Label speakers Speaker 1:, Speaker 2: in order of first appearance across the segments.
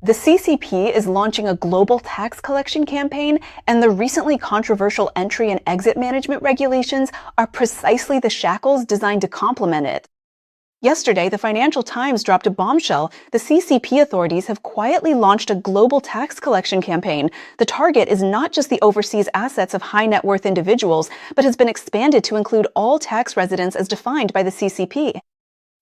Speaker 1: The CCP is launching a global tax collection campaign, and the recently controversial entry and exit management regulations are precisely the shackles designed to complement it. Yesterday, the Financial Times dropped a bombshell. The CCP authorities have quietly launched a global tax collection campaign. The target is not just the overseas assets of high net worth individuals, but has been expanded to include all tax residents as defined by the CCP.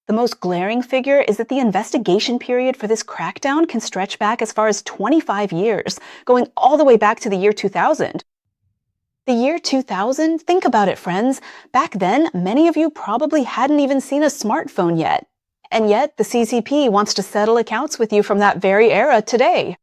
Speaker 1: The most glaring figure is that the investigation period for this crackdown can stretch back as far as 25 years, going all the way back to the year 2000. The year 2000? Think about it, friends. Back then, many of you probably hadn't even seen a smartphone yet. And yet, the CCP wants to settle accounts with you from that very era today.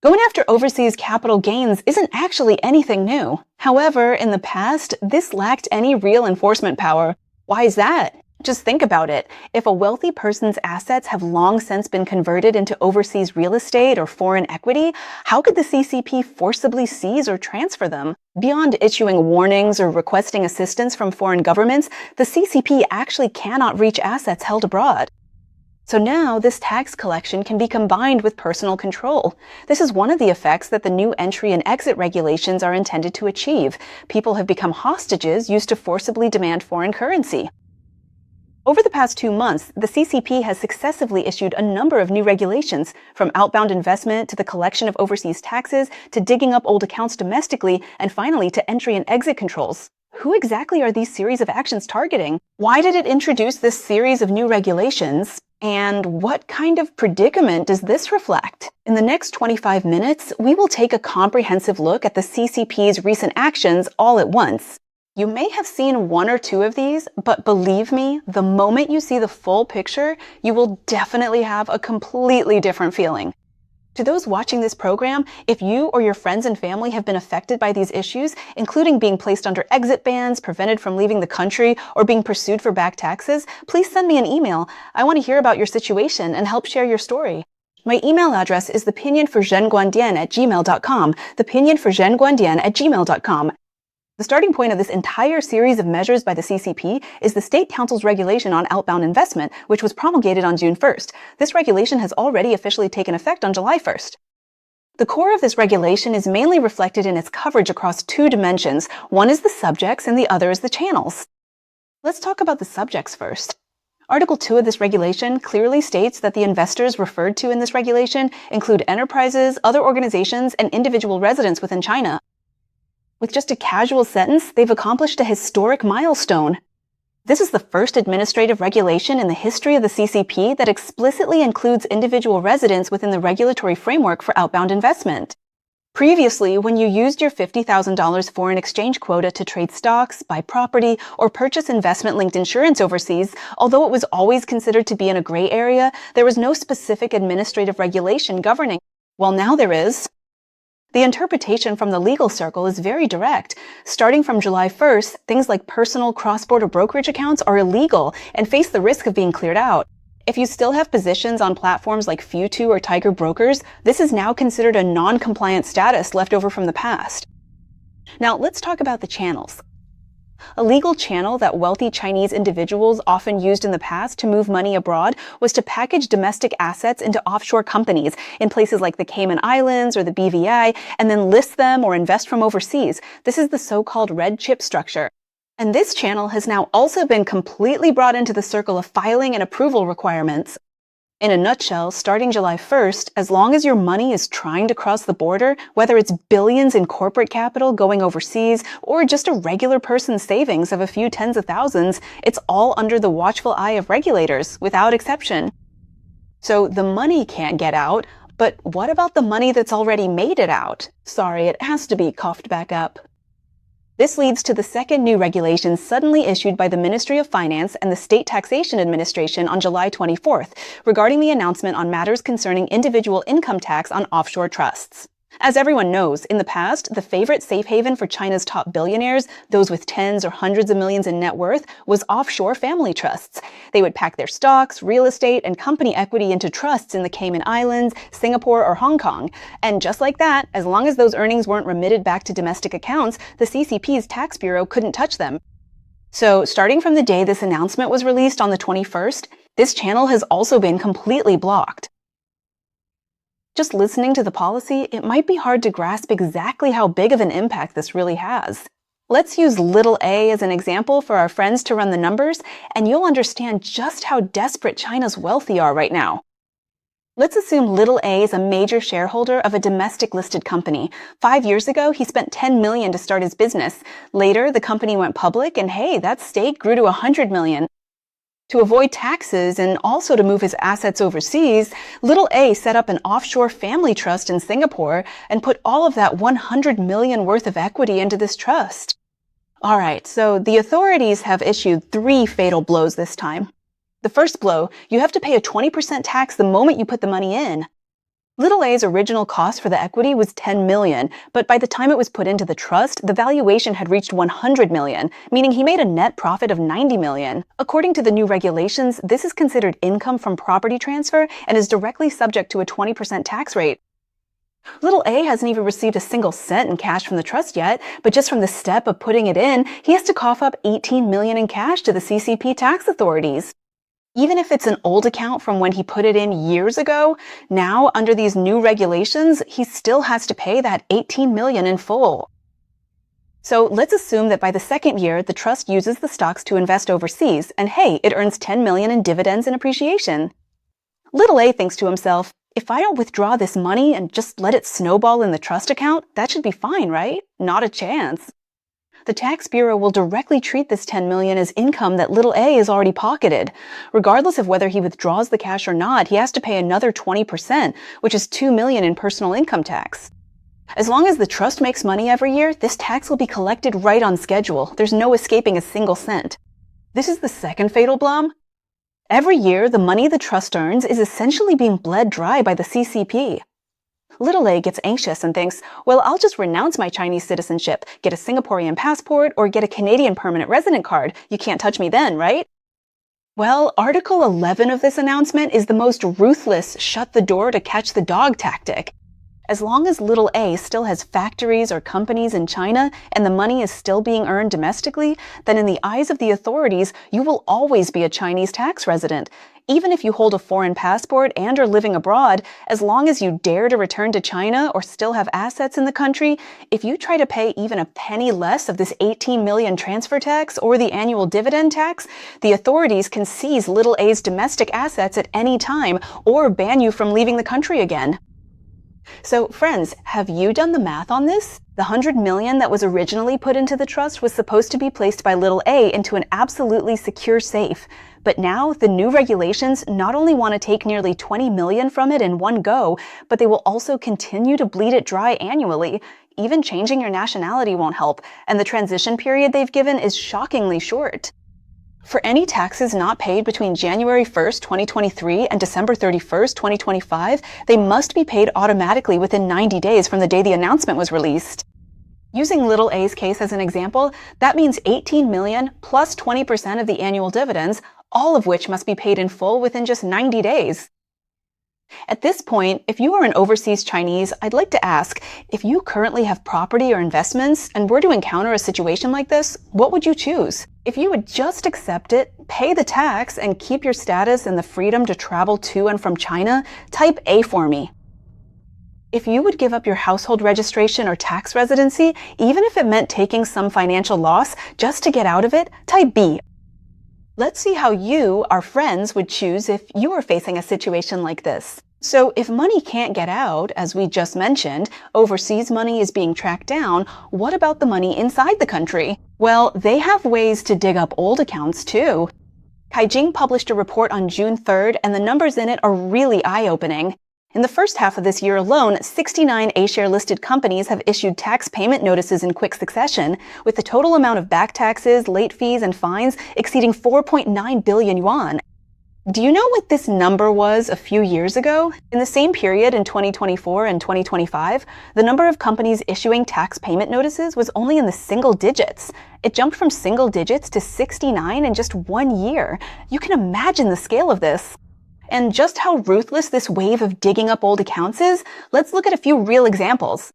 Speaker 1: Going after overseas capital gains isn't actually anything new. However, in the past, this lacked any real enforcement power. Why is that? Just think about it. If a wealthy person's assets have long since been converted into overseas real estate or foreign equity, how could the CCP forcibly seize or transfer them? Beyond issuing warnings or requesting assistance from foreign governments, the CCP actually cannot reach assets held abroad. So now, this tax collection can be combined with personal control. This is one of the effects that the new entry and exit regulations are intended to achieve. People have become hostages used to forcibly demand foreign currency. Over the past 2 months, the CCP has successively issued a number of new regulations, from outbound investment to the collection of overseas taxes to digging up old accounts domestically, and finally to entry and exit controls. Who exactly are these series of actions targeting? Why did it introduce this series of new regulations? And what kind of predicament does this reflect? In the next 25 minutes, we will take a comprehensive look at the CCP's recent actions all at once. You may have seen 1 or 2 of these, but believe me, the moment you see the full picture, you will definitely have a completely different feeling. To those watching this program, if you or your friends and family have been affected by these issues, including being placed under exit bans, prevented from leaving the country, or being pursued for back taxes, please send me an email. I want to hear about your situation and help share your story. My email address is thepinionforzhenguandian@gmail.com, thepinionforzhenguandian@gmail.com. The starting point of this entire series of measures by the CCP is the State Council's regulation on outbound investment, which was promulgated on June 1st. This regulation has already officially taken effect on July 1st. The core of this regulation is mainly reflected in its coverage across 2 dimensions. One is the subjects and the other is the channels. Let's talk about the subjects first. Article 2 of this regulation clearly states that the investors referred to in this regulation include enterprises, other organizations, and individual residents within China. With just a casual sentence, they've accomplished a historic milestone. This is the first administrative regulation in the history of the CCP that explicitly includes individual residents within the regulatory framework for outbound investment. Previously, when you used your $50,000 foreign exchange quota to trade stocks, buy property, or purchase investment-linked insurance overseas, although it was always considered to be in a gray area, there was no specific administrative regulation governing. Well, now there is. The interpretation from the legal circle is very direct. Starting from July 1st, things like personal cross-border brokerage accounts are illegal and face the risk of being cleared out. If you still have positions on platforms like Futu or Tiger Brokers, this is now considered a non-compliant status left over from the past. Now, let's talk about the channels. A legal channel that wealthy Chinese individuals often used in the past to move money abroad was to package domestic assets into offshore companies in places like the Cayman Islands or the BVI, and then list them or invest from overseas. This is the so-called red chip structure. And this channel has now also been completely brought into the circle of filing and approval requirements. In a nutshell, starting July 1st, as long as your money is trying to cross the border, whether it's billions in corporate capital going overseas or just a regular person's savings of a few tens of thousands, it's all under the watchful eye of regulators, without exception. So the money can't get out, but what about the money that's already made it out? Sorry, it has to be coughed back up. This leads to the second new regulation suddenly issued by the Ministry of Finance and the State Taxation Administration on July 24th, regarding the announcement on matters concerning individual income tax on offshore trusts. As everyone knows, in the past, the favorite safe haven for China's top billionaires, those with tens or hundreds of millions in net worth, was offshore family trusts. They would pack their stocks, real estate, and company equity into trusts in the Cayman Islands, Singapore, or Hong Kong. And just like that, as long as those earnings weren't remitted back to domestic accounts, the CCP's tax bureau couldn't touch them. So, starting from the day this announcement was released on the 21st, this channel has also been completely blocked. Just listening to the policy, it might be hard to grasp exactly how big of an impact this really has. Let's use little a as an example for our friends to run the numbers, and you'll understand just how desperate China's wealthy are right now. Let's assume little a is a major shareholder of a domestic listed company. 5 years ago, he spent $10 million to start his business. Later, the company went public, and hey, that stake grew to $100 million. To avoid taxes and also to move his assets overseas, little a set up an offshore family trust in Singapore and put all of that $100 million worth of equity into this trust. All right, so the authorities have issued 3 fatal blows this time. The first blow, you have to pay a 20% tax the moment you put the money in. Little a's original cost for the equity was $10 million, but by the time it was put into the trust, the valuation had reached $100 million, meaning he made a net profit of $90 million. According to the new regulations, this is considered income from property transfer and is directly subject to a 20% tax rate. Little a hasn't even received a single cent in cash from the trust yet, but just from the step of putting it in, he has to cough up $18 million in cash to the CCP tax authorities. Even if it's an old account from when he put it in years ago, now under these new regulations, he still has to pay that $18 million in full. So let's assume that by the second year, the trust uses the stocks to invest overseas, and hey, it earns $10 million in dividends and appreciation. Little a thinks to himself, if I don't withdraw this money and just let it snowball in the trust account, that should be fine, right? Not a chance. The tax bureau will directly treat this $10 million as income that little a is already pocketed. Regardless of whether he withdraws the cash or not, he has to pay another 20%, which is $2 million in personal income tax. As long as the trust makes money every year, this tax will be collected right on schedule. There's no escaping a single cent. This is the second fatal blow. Every year, the money the trust earns is essentially being bled dry by the CCP. Little a gets anxious and thinks, well, I'll just renounce my Chinese citizenship, get a Singaporean passport, or get a Canadian permanent resident card. You can't touch me then, right? Well, Article 11 of this announcement is the most ruthless shut the door to catch the dog tactic. As long as little a still has factories or companies in China and the money is still being earned domestically, then in the eyes of the authorities, you will always be a Chinese tax resident. Even if you hold a foreign passport and are living abroad, as long as you dare to return to China or still have assets in the country, if you try to pay even a penny less of this $18 million transfer tax or the annual dividend tax, the authorities can seize little a's domestic assets at any time or ban you from leaving the country again. So, friends, have you done the math on this? The $100 million that was originally put into the trust was supposed to be placed by little a into an absolutely secure safe. But now, the new regulations not only want to take nearly $20 million from it in one go, but they will also continue to bleed it dry annually. Even changing your nationality won't help, and the transition period they've given is shockingly short. For any taxes not paid between January 1st, 2023 and December 31st, 2025, they must be paid automatically within 90 days from the day the announcement was released. Using little a's case as an example, that means $18 million plus 20% of the annual dividends, all of which must be paid in full within just 90 days. At this point, if you are an overseas Chinese, I'd like to ask, if you currently have property or investments and were to encounter a situation like this, what would you choose? If you would just accept it, pay the tax, and keep your status and the freedom to travel to and from China, type A for me. If you would give up your household registration or tax residency, even if it meant taking some financial loss just to get out of it, type B. Let's see how you, our friends, would choose if you were facing a situation like this. So if money can't get out, as we just mentioned, overseas money is being tracked down, what about the money inside the country? Well, they have ways to dig up old accounts too. Caijing published a report on June 3rd, and the numbers in it are really eye-opening. In the first half of this year alone, 69 A-share listed companies have issued tax payment notices in quick succession, with the total amount of back taxes, late fees, and fines exceeding 4.9 billion yuan. Do you know what this number was a few years ago? In the same period in 2024 and 2025, the number of companies issuing tax payment notices was only in the single digits. It jumped from single digits to 69 in just 1 year. You can imagine the scale of this. And just how ruthless this wave of digging up old accounts is, let's look at a few real examples.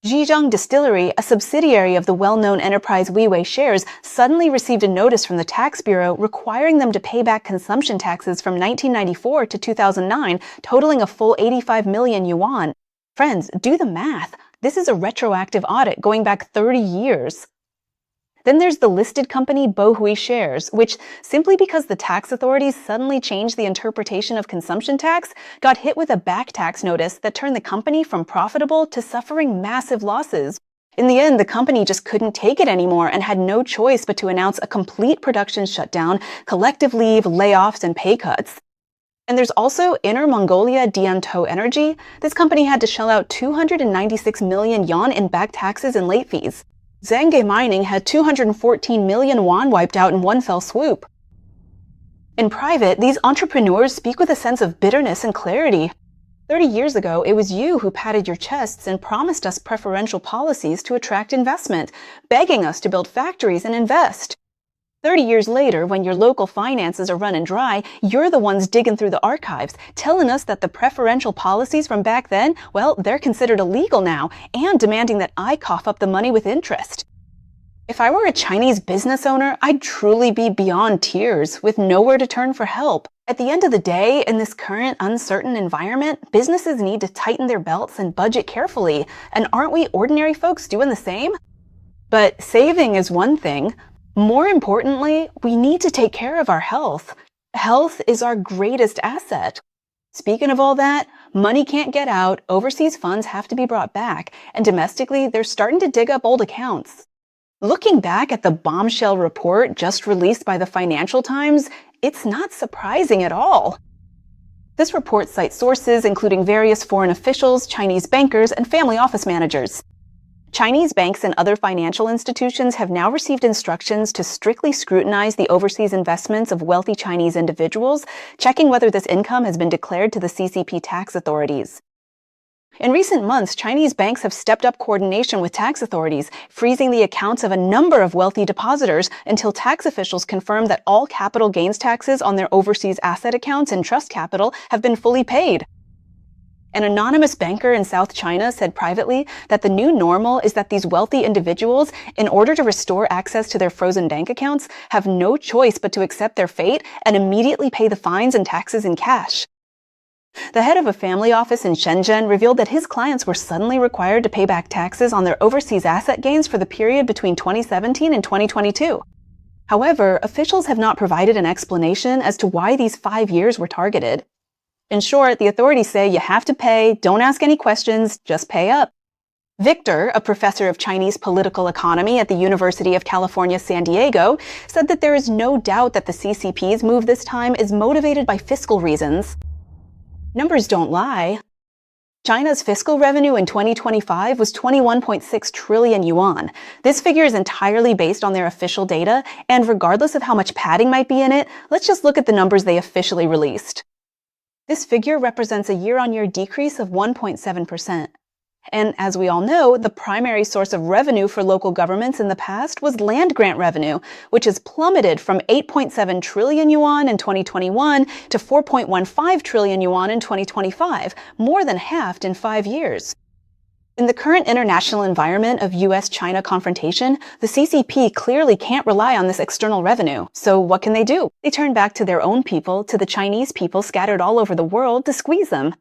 Speaker 1: Zhejiang Distillery, a subsidiary of the well-known enterprise Weiwei Shares, suddenly received a notice from the tax bureau requiring them to pay back consumption taxes from 1994 to 2009, totaling a full 85 million yuan. Friends, do the math. This is a retroactive audit going back 30 years. Then there's the listed company Bohui Shares, which, simply because the tax authorities suddenly changed the interpretation of consumption tax, got hit with a back tax notice that turned the company from profitable to suffering massive losses. In the end, the company just couldn't take it anymore and had no choice but to announce a complete production shutdown, collective leave, layoffs, and pay cuts. And there's also Inner Mongolia Diantou Energy. This company had to shell out 296 million yuan in back taxes and late fees. Zhangge Mining had 214 million yuan wiped out in one fell swoop. In private, these entrepreneurs speak with a sense of bitterness and clarity. 30 years ago, it was you who patted your chests and promised us preferential policies to attract investment, begging us to build factories and invest. 30 years later, when your local finances are running dry, you're the ones digging through the archives, telling us that the preferential policies from back then, well, they're considered illegal now, and demanding that I cough up the money with interest. If I were a Chinese business owner, I'd truly be beyond tears, with nowhere to turn for help. At the end of the day, in this current uncertain environment, businesses need to tighten their belts and budget carefully, and aren't we ordinary folks doing the same? But saving is one thing. More importantly, we need to take care of our health. Health is our greatest asset. Speaking of all that, money can't get out, overseas funds have to be brought back, and domestically, they're starting to dig up old accounts. Looking back at the bombshell report just released by the Financial Times, it's not surprising at all. This report cites sources including various foreign officials, Chinese bankers, and family office managers. Chinese banks and other financial institutions have now received instructions to strictly scrutinize the overseas investments of wealthy Chinese individuals, checking whether this income has been declared to the CCP tax authorities. In recent months, Chinese banks have stepped up coordination with tax authorities, freezing the accounts of a number of wealthy depositors until tax officials confirm that all capital gains taxes on their overseas asset accounts and trust capital have been fully paid. An anonymous banker in South China said privately that the new normal is that these wealthy individuals, in order to restore access to their frozen bank accounts, have no choice but to accept their fate and immediately pay the fines and taxes in cash. The head of a family office in Shenzhen revealed that his clients were suddenly required to pay back taxes on their overseas asset gains for the period between 2017 and 2022. However, officials have not provided an explanation as to why these 5 years were targeted. In short, the authorities say you have to pay, don't ask any questions, just pay up. Victor, a professor of Chinese political economy at the University of California, San Diego, said that there is no doubt that the CCP's move this time is motivated by fiscal reasons. Numbers don't lie. China's fiscal revenue in 2025 was 21.6 trillion yuan. This figure is entirely based on their official data, and regardless of how much padding might be in it, let's just look at the numbers they officially released. This figure represents a year-on-year decrease of 1.7%. And as we all know, the primary source of revenue for local governments in the past was land grant revenue, which has plummeted from 8.7 trillion yuan in 2021 to 4.15 trillion yuan in 2025, more than halved in 5 years. In the current international environment of US-China confrontation, the CCP clearly can't rely on this external revenue. So what can they do? They turn back to their own people, to the Chinese people scattered all over the world, to squeeze them.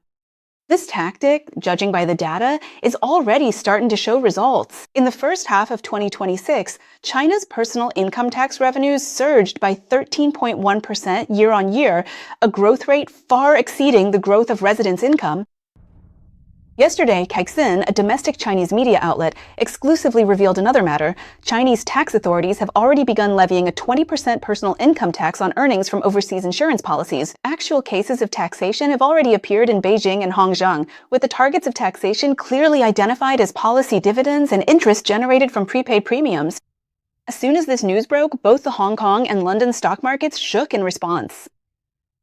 Speaker 1: This tactic, judging by the data, is already starting to show results. In the first half of 2026, China's personal income tax revenues surged by 13.1% year-on-year, a growth rate far exceeding the growth of residents' income. Yesterday, Caixin, a domestic Chinese media outlet, exclusively revealed another matter. Chinese tax authorities have already begun levying a 20% personal income tax on earnings from overseas insurance policies. Actual cases of taxation have already appeared in Beijing and Hangzhou, with the targets of taxation clearly identified as policy dividends and interest generated from prepaid premiums. As soon as this news broke, both the Hong Kong and London stock markets shook in response.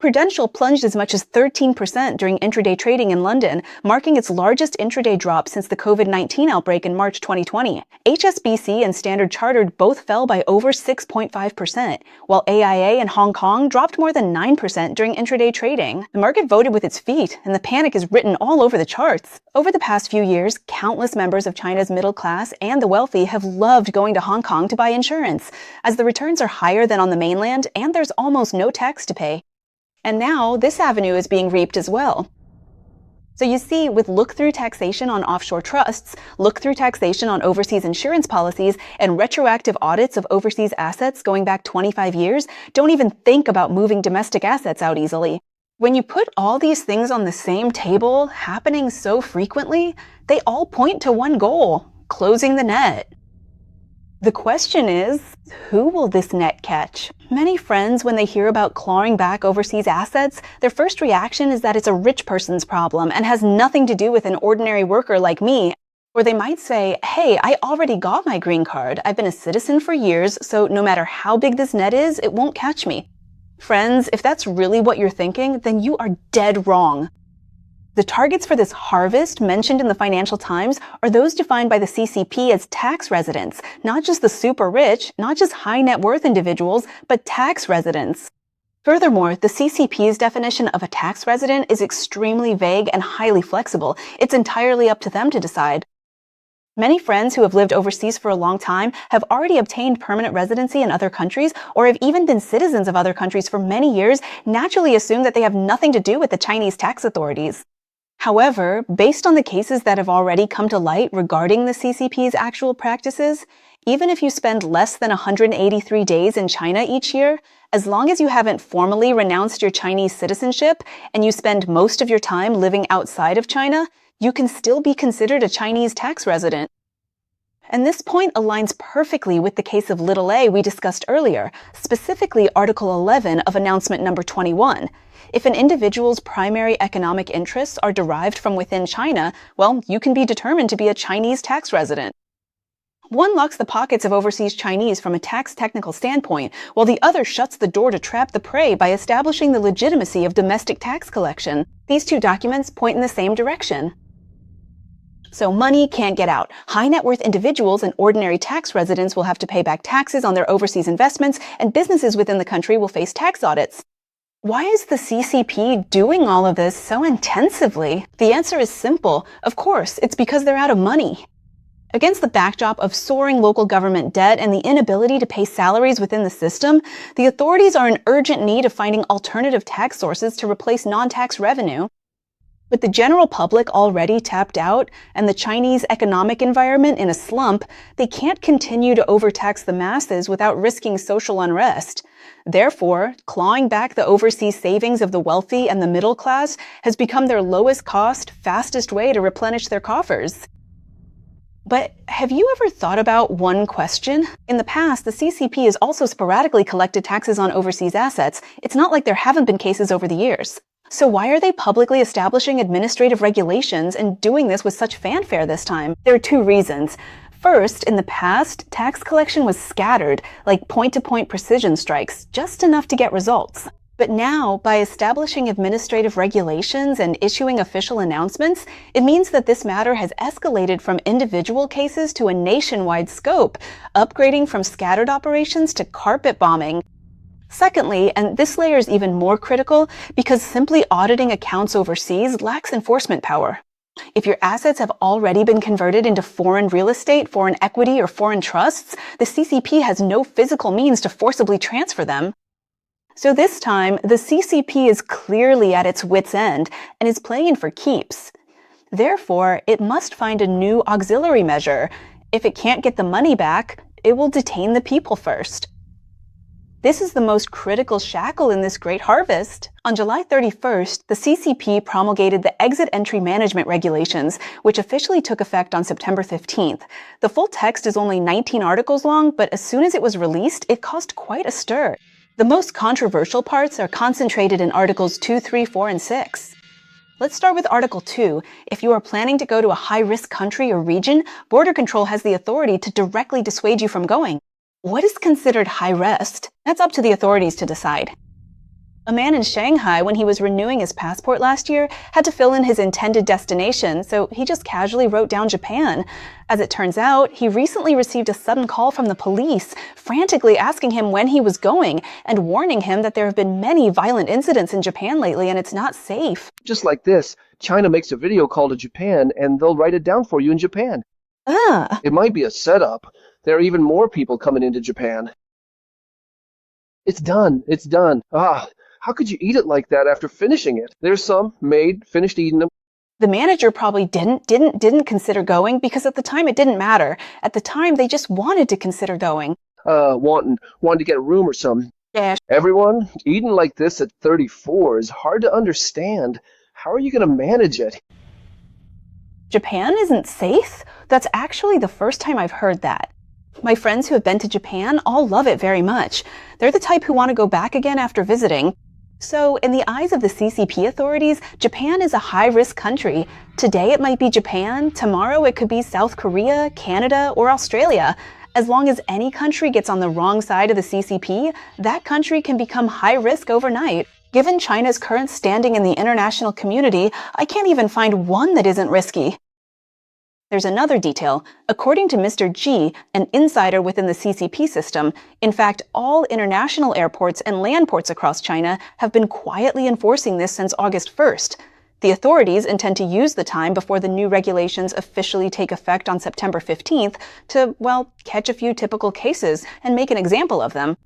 Speaker 1: Prudential plunged as much as 13% during intraday trading in London, marking its largest intraday drop since the COVID-19 outbreak in March 2020. HSBC and Standard Chartered both fell by over 6.5%, while AIA and Hong Kong dropped more than 9% during intraday trading. The market voted with its feet, and the panic is written all over the charts. Over the past few years, countless members of China's middle class and the wealthy have loved going to Hong Kong to buy insurance, as the returns are higher than on the mainland and there's almost no tax to pay. And now, this avenue is being reaped as well. So you see, with look-through taxation on offshore trusts, look-through taxation on overseas insurance policies, and retroactive audits of overseas assets going back 25 years, don't even think about moving domestic assets out easily. When you put all these things on the same table, happening so frequently, they all point to one goal: closing the net. The question is, who will this net catch? Many friends, when they hear about clawing back overseas assets, their first reaction is that it's a rich person's problem and has nothing to do with an ordinary worker like me. Or they might say, hey, I already got my green card. I've been a citizen for years, so no matter how big this net is, it won't catch me. Friends, if that's really what you're thinking, then you are dead wrong. The targets for this harvest mentioned in the Financial Times are those defined by the CCP as tax residents, not just the super rich, not just high net worth individuals, but tax residents. Furthermore, the CCP's definition of a tax resident is extremely vague and highly flexible. It's entirely up to them to decide. Many friends who have lived overseas for a long time have already obtained permanent residency in other countries or have even been citizens of other countries for many years, naturally assume that they have nothing to do with the Chinese tax authorities. However, based on the cases that have already come to light regarding the CCP's actual practices, even if you spend less than 183 days in China each year, as long as you haven't formally renounced your Chinese citizenship and you spend most of your time living outside of China, you can still be considered a Chinese tax resident. And this point aligns perfectly with the case of little a we discussed earlier, specifically Article 11 of Announcement Number 21. If an individual's primary economic interests are derived from within China, well, you can be determined to be a Chinese tax resident. One locks the pockets of overseas Chinese from a tax technical standpoint, while the other shuts the door to trap the prey by establishing the legitimacy of domestic tax collection. These two documents point in the same direction. So money can't get out. High net worth individuals and ordinary tax residents will have to pay back taxes on their overseas investments, and businesses within the country will face tax audits. Why is the CCP doing all of this so intensively? The answer is simple. Of course, it's because they're out of money. Against the backdrop of soaring local government debt and the inability to pay salaries within the system, the authorities are in urgent need of finding alternative tax sources to replace non-tax revenue. With the general public already tapped out and the Chinese economic environment in a slump, they can't continue to overtax the masses without risking social unrest. Therefore, clawing back the overseas savings of the wealthy and the middle class has become their lowest cost, fastest way to replenish their coffers. But have you ever thought about one question? In the past, the CCP has also sporadically collected taxes on overseas assets. It's not like there haven't been cases over the years. So why are they publicly establishing administrative regulations and doing this with such fanfare this time? There are two reasons. First, in the past, tax collection was scattered, like point-to-point precision strikes, just enough to get results. But now, by establishing administrative regulations and issuing official announcements, it means that this matter has escalated from individual cases to a nationwide scope, upgrading from scattered operations to carpet bombing. Secondly, and this layer is even more critical, because simply auditing accounts overseas lacks enforcement power. If your assets have already been converted into foreign real estate, foreign equity, or foreign trusts, the CCP has no physical means to forcibly transfer them. So this time, the CCP is clearly at its wit's end and is playing for keeps. Therefore, it must find a new auxiliary measure. If it can't get the money back, it will detain the people first. This is the most critical shackle in this great harvest. On July 31st, the CCP promulgated the Exit Entry Management Regulations, which officially took effect on September 15th. The full text is only 19 articles long, but as soon as it was released, it caused quite a stir. The most controversial parts are concentrated in Articles 2, 3, 4, and 6. Let's start with Article 2. If you are planning to go to a high-risk country or region, border control has the authority to directly dissuade you from going. What is considered high risk? That's up to the authorities to decide. A man in Shanghai, when he was renewing his passport last year, had to fill in his intended destination, so he just casually wrote down Japan. As it turns out, he recently received a sudden call from the police, frantically asking him when he was going and warning him that there have been many violent incidents in Japan lately and it's not safe.
Speaker 2: Just like this, China makes a video call to Japan and they'll write it down for you in Japan.
Speaker 1: Ah.
Speaker 2: It might be a setup. There are even more people coming into Japan. It's done. It's done. How could you eat it like that after finishing it? There's some made, finished eating them.
Speaker 1: The manager probably didn't consider going because at the time it didn't matter. At the time, they just wanted to consider going.
Speaker 2: Wanting to get a room or something.
Speaker 1: Yeah.
Speaker 2: Everyone, eating like this at 34 is hard to understand. How are you going to manage it?
Speaker 1: Japan isn't safe? That's actually the first time I've heard that. My friends who have been to Japan all love it very much. They're the type who want to go back again after visiting. So, in the eyes of the CCP authorities, Japan is a high-risk country. Today it might be Japan, tomorrow it could be South Korea, Canada, or Australia. As long as any country gets on the wrong side of the CCP, that country can become high risk overnight. Given China's current standing in the international community, I can't even find one that isn't risky. There's another detail. According to Mr. G, an insider within the CCP system, in fact, all international airports and land ports across China have been quietly enforcing this since August 1st. The authorities intend to use the time before the new regulations officially take effect on September 15th to, well, catch a few typical cases and make an example of them.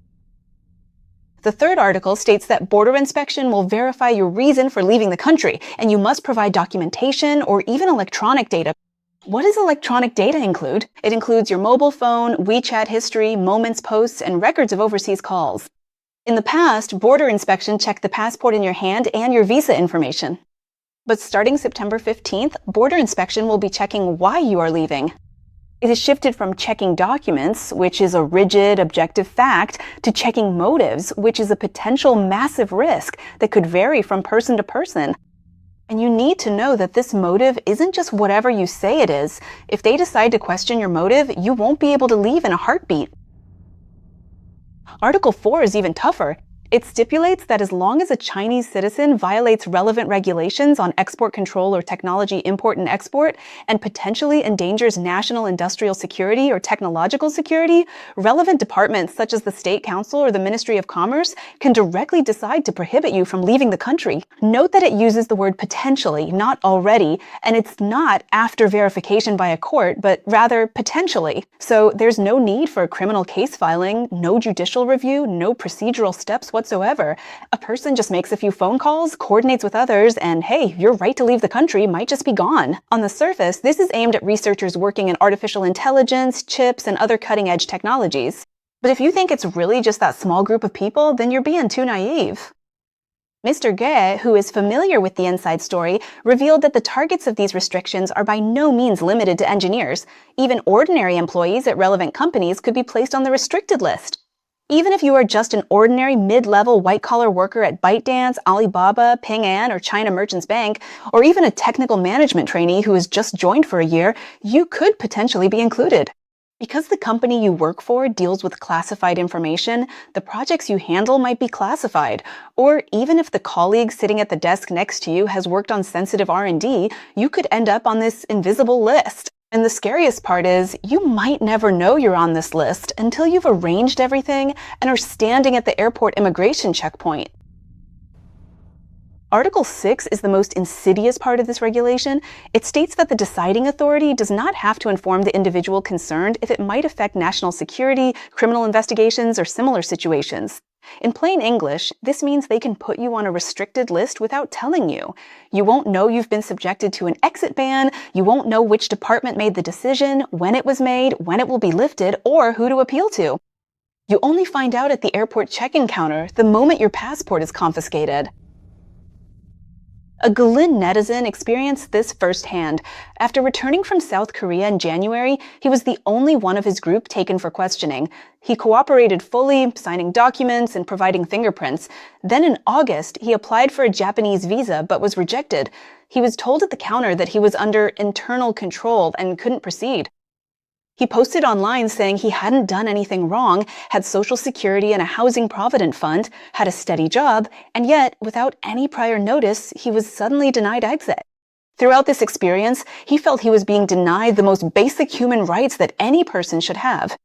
Speaker 1: The third article states that border inspection will verify your reason for leaving the country, and you must provide documentation or even electronic data. What does electronic data include? It includes your mobile phone, WeChat history, Moments posts, and records of overseas calls. In the past, border inspection checked the passport in your hand and your visa information. But starting September 15th, border inspection will be checking why you are leaving. It has shifted from checking documents, which is a rigid, objective fact, to checking motives, which is a potential massive risk that could vary from person to person. And you need to know that this motive isn't just whatever you say it is. If they decide to question your motive, you won't be able to leave in a heartbeat. Article 4 is even tougher. It stipulates that as long as a Chinese citizen violates relevant regulations on export control or technology import and export, and potentially endangers national industrial security or technological security, relevant departments such as the State Council or the Ministry of Commerce can directly decide to prohibit you from leaving the country. Note that it uses the word potentially, not already, and it's not after verification by a court, but rather potentially. So there's no need for a criminal case filing, no judicial review, no procedural steps whatsoever. A person just makes a few phone calls, coordinates with others, and hey, your right to leave the country might just be gone. On the surface, this is aimed at researchers working in artificial intelligence, chips, and other cutting-edge technologies. But if you think it's really just that small group of people, then you're being too naive. Mr. Ge, who is familiar with the inside story, revealed that the targets of these restrictions are by no means limited to engineers. Even ordinary employees at relevant companies could be placed on the restricted list. Even if you are just an ordinary mid-level white-collar worker at ByteDance, Alibaba, Ping An, or China Merchants Bank, or even a technical management trainee who has just joined for a year, you could potentially be included. Because the company you work for deals with classified information, the projects you handle might be classified. Or even if the colleague sitting at the desk next to you has worked on sensitive R&D, you could end up on this invisible list. And the scariest part is, you might never know you're on this list until you've arranged everything and are standing at the airport immigration checkpoint. Article 6 is the most insidious part of this regulation. It states that the deciding authority does not have to inform the individual concerned if it might affect national security, criminal investigations, or similar situations. In plain English, this means they can put you on a restricted list without telling you. You won't know you've been subjected to an exit ban, you won't know which department made the decision, when it was made, when it will be lifted, or who to appeal to. You only find out at the airport check-in counter the moment your passport is confiscated. A Guilin netizen experienced this firsthand. After returning from South Korea in January, he was the only one of his group taken for questioning. He cooperated fully, signing documents and providing fingerprints. Then in August, he applied for a Japanese visa but was rejected. He was told at the counter that he was under internal control and couldn't proceed. He posted online saying he hadn't done anything wrong, had Social Security and a housing provident fund, had a steady job, and yet, without any prior notice, he was suddenly denied exit. Throughout this experience, he felt he was being denied the most basic human rights that any person should have.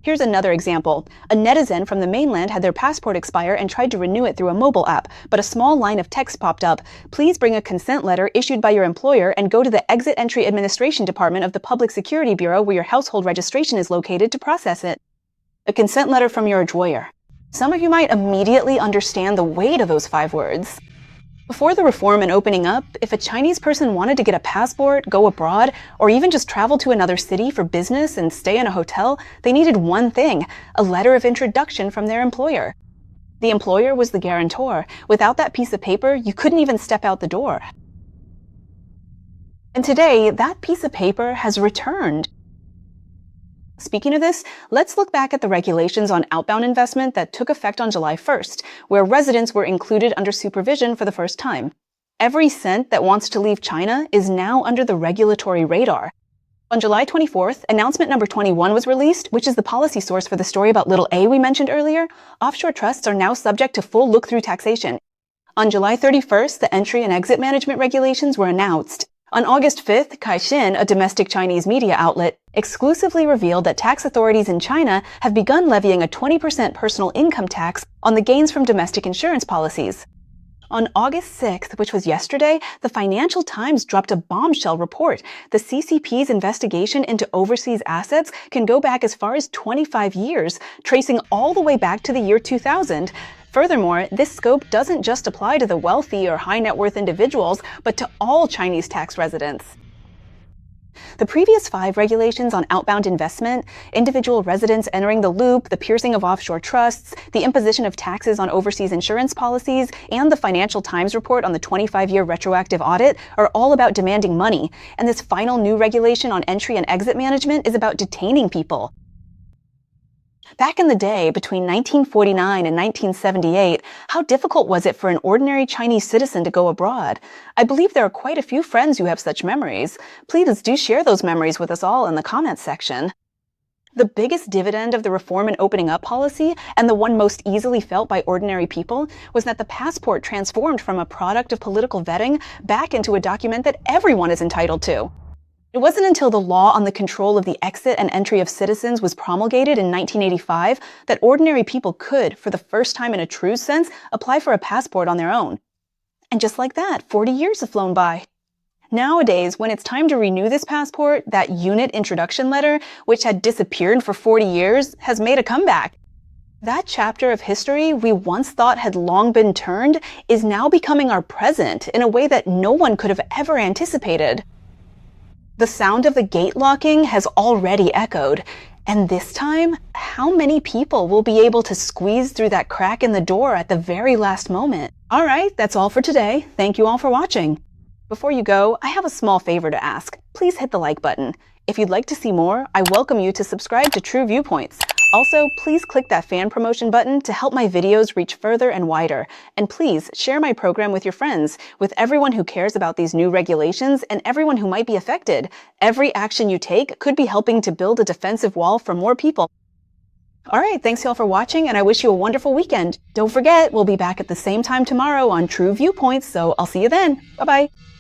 Speaker 1: Here's another example. A netizen from the mainland had their passport expire and tried to renew it through a mobile app, but a small line of text popped up. Please bring a consent letter issued by your employer and go to the Exit Entry Administration Department of the Public Security Bureau where your household registration is located to process it. A consent letter from your employer. Some of you might immediately understand the weight of those 5 words. Before the reform and opening up, if a Chinese person wanted to get a passport, go abroad, or even just travel to another city for business and stay in a hotel, they needed one thing: a letter of introduction from their employer. The employer was the guarantor. Without that piece of paper, you couldn't even step out the door. And today, that piece of paper has returned. Speaking of this, let's look back at the regulations on outbound investment that took effect on July 1st, where residents were included under supervision for the first time. Every cent that wants to leave China is now under the regulatory radar. On July 24th, announcement number 21 was released, which is the policy source for the story about Little A we mentioned earlier. Offshore trusts are now subject to full look-through taxation. On July 31st, the entry and exit management regulations were announced. On August 5th, Caixin, a domestic Chinese media outlet, exclusively revealed that tax authorities in China have begun levying a 20% personal income tax on the gains from domestic insurance policies. On August 6th, which was yesterday, the Financial Times dropped a bombshell report. The CCP's investigation into overseas assets can go back as far as 25 years, tracing all the way back to the year 2000. Furthermore, this scope doesn't just apply to the wealthy or high net worth individuals, but to all Chinese tax residents. The previous 5 regulations on outbound investment, individual residents entering the loop, the piercing of offshore trusts, the imposition of taxes on overseas insurance policies, and the Financial Times report on the 25-year retroactive audit are all about demanding money. And this final new regulation on entry and exit management is about detaining people. Back in the day, between 1949 and 1978, how difficult was it for an ordinary Chinese citizen to go abroad? I believe there are quite a few friends who have such memories. Please do share those memories with us all in the comments section. The biggest dividend of the reform and opening up policy, and the one most easily felt by ordinary people, was that the passport transformed from a product of political vetting back into a document that everyone is entitled to. It wasn't until the law on the control of the exit and entry of citizens was promulgated in 1985 that ordinary people could, for the first time in a true sense, apply for a passport on their own. And just like that, 40 years have flown by. Nowadays, when it's time to renew this passport, that unit introduction letter, which had disappeared for 40 years, has made a comeback. That chapter of history we once thought had long been turned is now becoming our present in a way that no one could have ever anticipated. The sound of the gate locking has already echoed, and this time, how many people will be able to squeeze through that crack in the door at the very last moment? All right, that's all for today. Thank you all for watching. Before you go, I have a small favor to ask. Please hit the like button. If you'd like to see more, I welcome you to subscribe to True Viewpoints. Also, please click that fan promotion button to help my videos reach further and wider. And please share my program with your friends, with everyone who cares about these new regulations and everyone who might be affected. Every action you take could be helping to build a defensive wall for more people. All right, thanks y'all for watching, and I wish you a wonderful weekend. Don't forget, we'll be back at the same time tomorrow on True Viewpoints, so I'll see you then. Bye-bye.